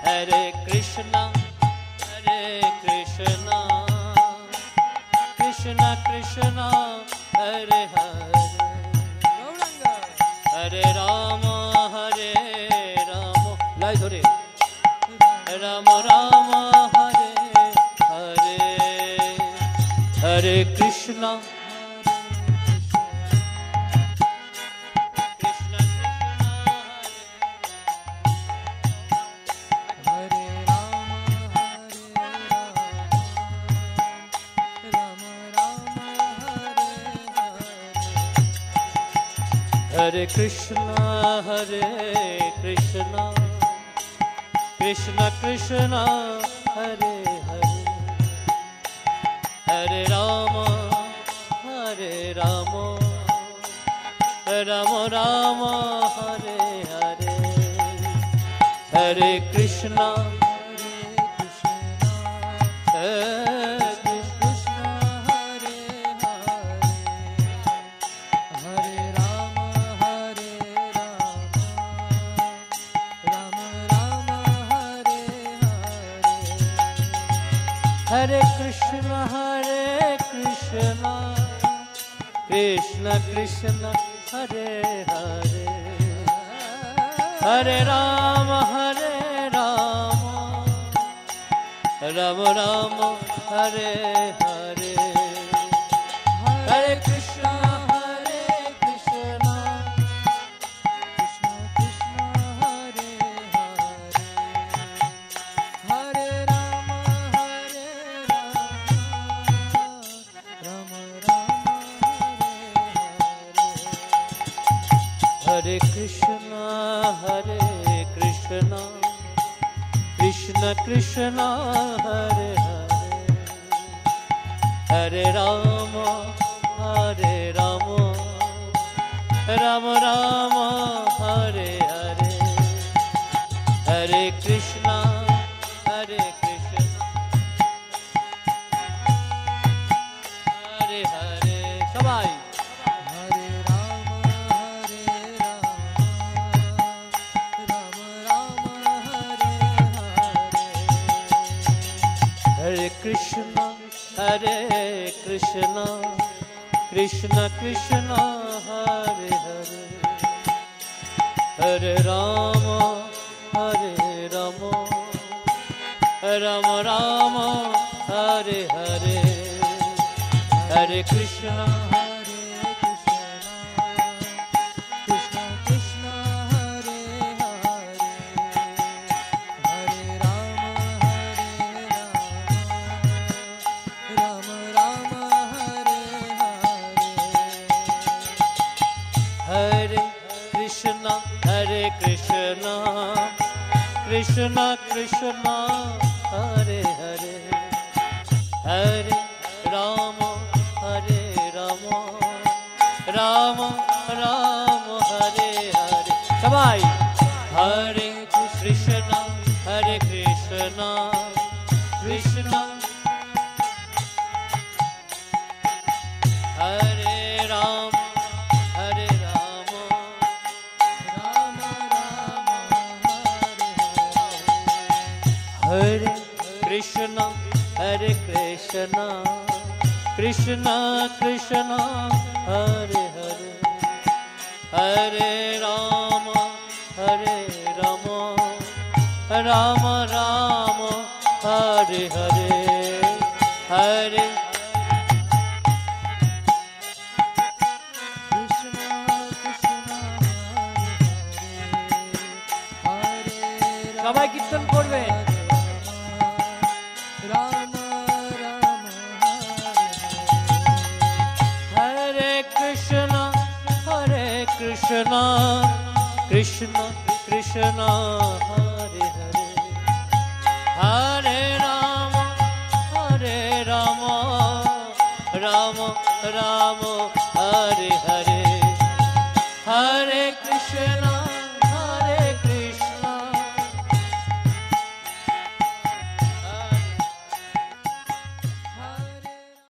Hare Krishna, Krishna Krishna, Hare Hare, Hare Rama, লাই ধরে Rama Rama, Hare Hare, Hare Krishna, Hare Krishna, Krishna Krishna, Hare Hare, Hare Rama, Rama Rama, Hare Hare, Hare Krishna, Hare Krishna, Krishna Krishna, Hare Hare, Hare Rama, Rama Rama, Hare Hare, Hare Krishna, Krishna Krishna, Hare Hare, Hare Rama, Rama Rama, Hare Krishna, Krishna Krishna, Hare Hare, Hare Rama, Rama Rama, Hare Hare, Hare Krishna, Hare Hare, সবাই Hare Krishna, Krishna Krishna, Hare Hare, Hare Rama, Rama Rama, Hare Hare, Hare Krishna, Krishna Krishna, Hare Hare, Hare Rama, Rama Rama, Hare Hare, Hare Krishna, Krishna Krishna, Hare Hare, Hare Rama, Rama Rama, Hare Hare, সবাই Hare Krishna, Krishna Hare Rama, Rama Rama, Hare Krishna, Krishna Krishna, Hare Hare, Hare Rama, Rama Rama, Hare Hare, Hare সবাই কীর্তন করবে Hare Krishna, Krishna Krishna, Hare Hare, Hare